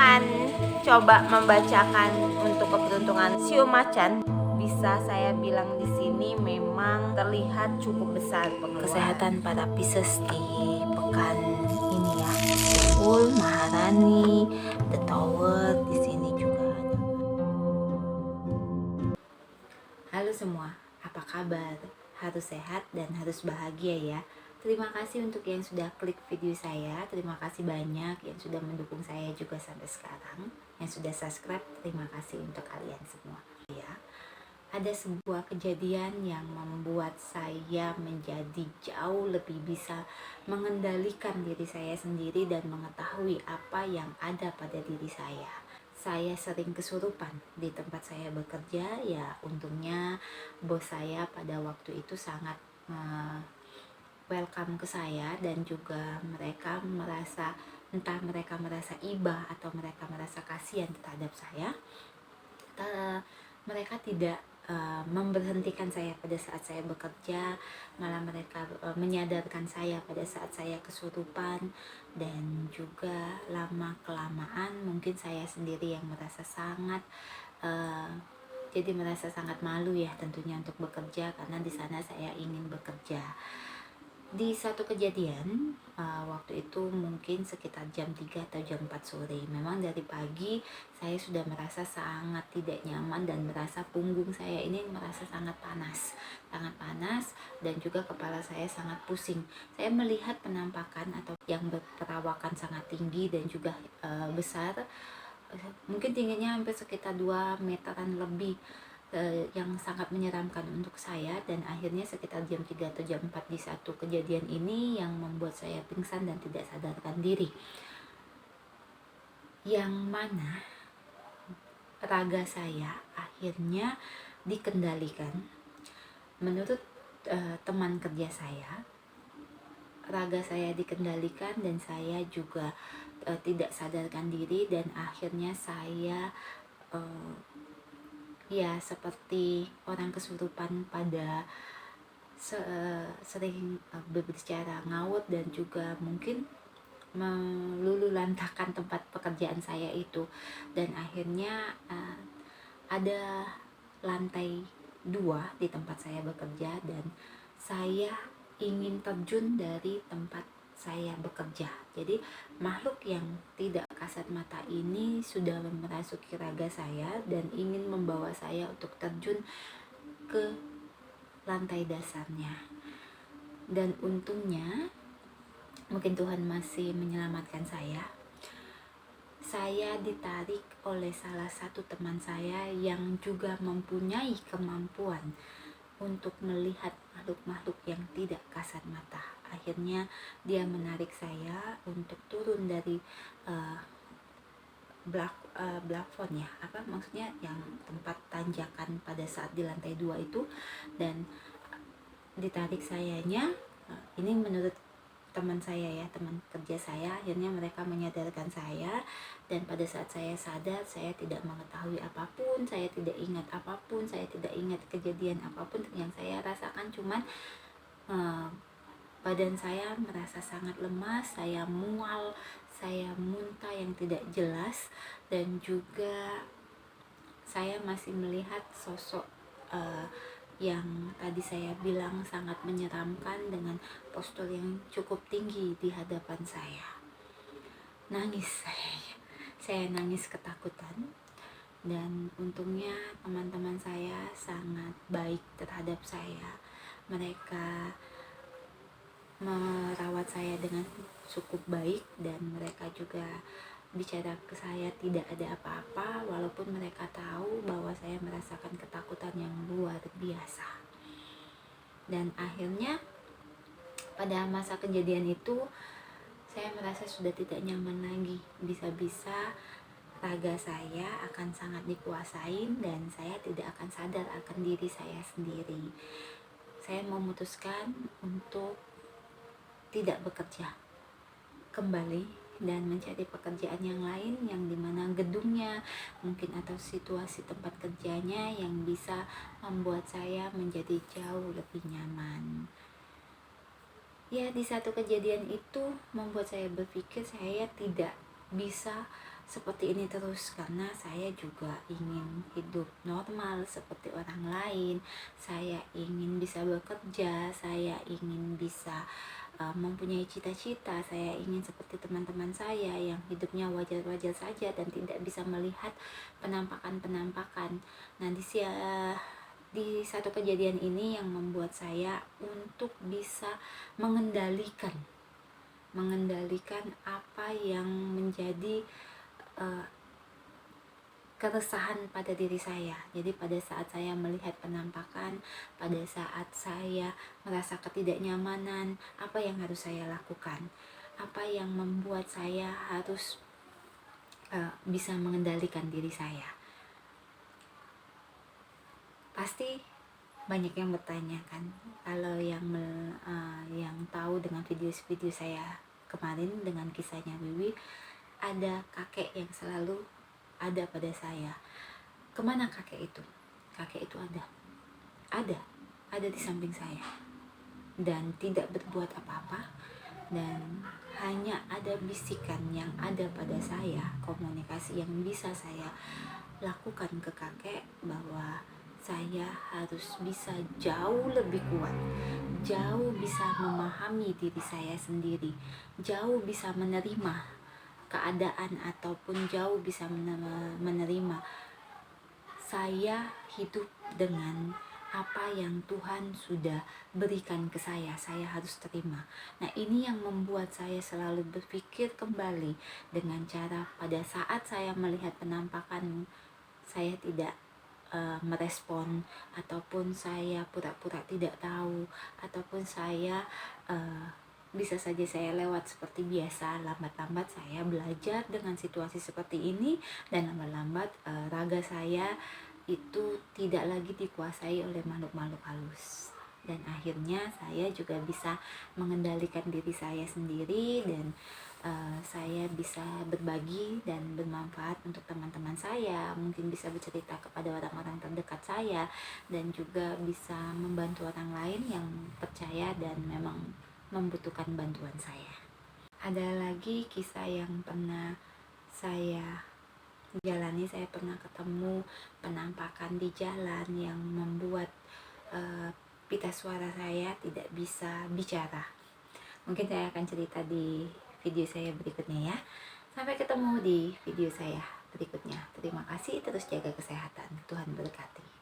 akan coba membacakan untuk keberuntungan Shio Macan. Bisa saya bilang di sini memang terlihat cukup besar kesehatan para Pisces di pekan ini ya. Full Maharani, The Tower di sini juga ada. Halo semua, apa kabar? Harus sehat dan harus bahagia ya. Terima kasih untuk yang sudah klik video saya. Terima kasih banyak yang sudah mendukung saya juga sampai sekarang. Yang sudah subscribe, terima kasih untuk kalian semua ya. Ada sebuah kejadian yang membuat saya menjadi jauh lebih bisa mengendalikan diri saya sendiri dan mengetahui apa yang ada pada diri saya. Saya sering kesurupan di tempat saya bekerja, ya untungnya bos saya pada waktu itu sangat welcome ke saya, dan juga mereka merasa, entah mereka merasa iba atau mereka merasa kasihan terhadap saya, mereka tidak memberhentikan saya pada saat saya bekerja, malah mereka menyadarkan saya pada saat saya kesurupan. Dan juga lama kelamaan mungkin saya sendiri yang merasa sangat jadi merasa sangat malu ya tentunya untuk bekerja, karena di sana saya ingin bekerja. Di satu kejadian waktu itu mungkin sekitar jam 3 atau jam 4 sore. Memang dari pagi saya sudah merasa sangat tidak nyaman dan merasa punggung saya ini merasa sangat panas dan juga kepala saya sangat pusing. Saya melihat penampakan atau yang berperawakan sangat tinggi dan juga besar, mungkin tingginya hampir sekitar 2 meteran lebih, yang sangat menyeramkan untuk saya. Dan akhirnya sekitar jam 3 atau jam 4 di satu kejadian ini yang membuat saya pingsan dan tidak sadarkan diri, yang mana raga saya akhirnya dikendalikan. Menurut teman kerja saya, raga saya dikendalikan dan saya juga tidak sadarkan diri, dan akhirnya saya ya seperti orang kesurupan pada sering berbicara ngawur dan juga mungkin meluluhlantahkan tempat pekerjaan saya itu. Dan akhirnya ada lantai 2 di tempat saya bekerja, dan saya ingin terjun dari tempat saya bekerja. Jadi makhluk yang tidak kasat mata ini sudah merasuki raga saya dan ingin membawa saya untuk terjun ke lantai dasarnya. Dan untungnya mungkin Tuhan masih menyelamatkan saya. Saya ditarik oleh salah satu teman saya yang juga mempunyai kemampuan untuk melihat makhluk-makhluk yang tidak kasat mata. Akhirnya dia menarik saya untuk turun dari plafon ya, apa maksudnya, yang tempat tanjakan pada saat di lantai 2 itu. Dan ditarik sayanya, ini menurut teman saya ya, teman kerja saya, akhirnya mereka menyadarkan saya. Dan pada saat saya sadar, saya tidak mengetahui apapun, saya tidak ingat apapun, saya tidak ingat kejadian apapun. Yang saya rasakan cuman badan saya merasa sangat lemas, saya mual, saya muntah yang tidak jelas, dan juga saya masih melihat sosok yang tadi saya bilang sangat menyeramkan dengan postur yang cukup tinggi di hadapan saya. Nangis saya nangis ketakutan. Dan untungnya teman-teman saya sangat baik terhadap saya. Mereka merawat saya dengan cukup baik, dan mereka juga bicara ke saya tidak ada apa-apa, walaupun mereka tahu bahwa saya merasakan ketakutan yang luar biasa. Dan akhirnya pada masa kejadian itu saya merasa sudah tidak nyaman lagi. Bisa-bisa raga saya akan sangat dikuasain dan saya tidak akan sadar akan diri saya sendiri. Saya memutuskan untuk tidak bekerja kembali dan mencari pekerjaan yang lain, yang dimana gedungnya mungkin atau situasi tempat kerjanya yang bisa membuat saya menjadi jauh lebih nyaman. Ya, di satu kejadian itu membuat saya berpikir saya tidak bisa seperti ini terus, karena saya juga ingin hidup normal seperti orang lain. Saya ingin bisa bekerja, saya ingin bisa mempunyai cita-cita, saya ingin seperti teman-teman saya yang hidupnya wajar-wajar saja dan tidak bisa melihat penampakan-penampakan. Nah, di satu kejadian ini yang membuat saya untuk bisa mengendalikan apa yang menjadi keresahan pada diri saya. Jadi pada saat saya melihat penampakan, pada saat saya merasa ketidaknyamanan, apa yang harus saya lakukan? Apa yang membuat saya harus bisa mengendalikan diri saya? Pasti banyak yang bertanya kan, kalau yang tahu dengan video-video saya kemarin dengan kisahnya Wiwi, ada kakek yang selalu ada pada saya. Kemana kakek itu? Kakek itu ada di samping saya dan tidak berbuat apa-apa, dan hanya ada bisikan yang ada pada saya, komunikasi yang bisa saya lakukan ke kakek bahwa saya harus bisa jauh lebih kuat, jauh bisa memahami diri saya sendiri, jauh bisa menerima keadaan, ataupun jauh bisa menerima saya hidup dengan apa yang Tuhan sudah berikan ke saya harus terima. Nah, ini yang membuat saya selalu berpikir kembali dengan cara pada saat saya melihat penampakan, saya tidak merespon, ataupun saya pura-pura tidak tahu, ataupun saya bisa saja saya lewat seperti biasa. Lambat-lambat saya belajar dengan situasi seperti ini, dan lambat-lambat raga saya itu tidak lagi dikuasai oleh makhluk-makhluk halus, dan akhirnya saya juga bisa mengendalikan diri saya sendiri, dan saya bisa berbagi dan bermanfaat untuk teman-teman saya, mungkin bisa bercerita kepada orang-orang terdekat saya, dan juga bisa membantu orang lain yang percaya dan memang membutuhkan bantuan saya. Ada lagi kisah yang pernah saya jalani, saya pernah ketemu penampakan di jalan yang membuat pita suara saya tidak bisa bicara. Mungkin saya akan cerita di video saya berikutnya ya. Sampai ketemu di video saya berikutnya. Terima kasih, terus jaga kesehatan. Tuhan berkati.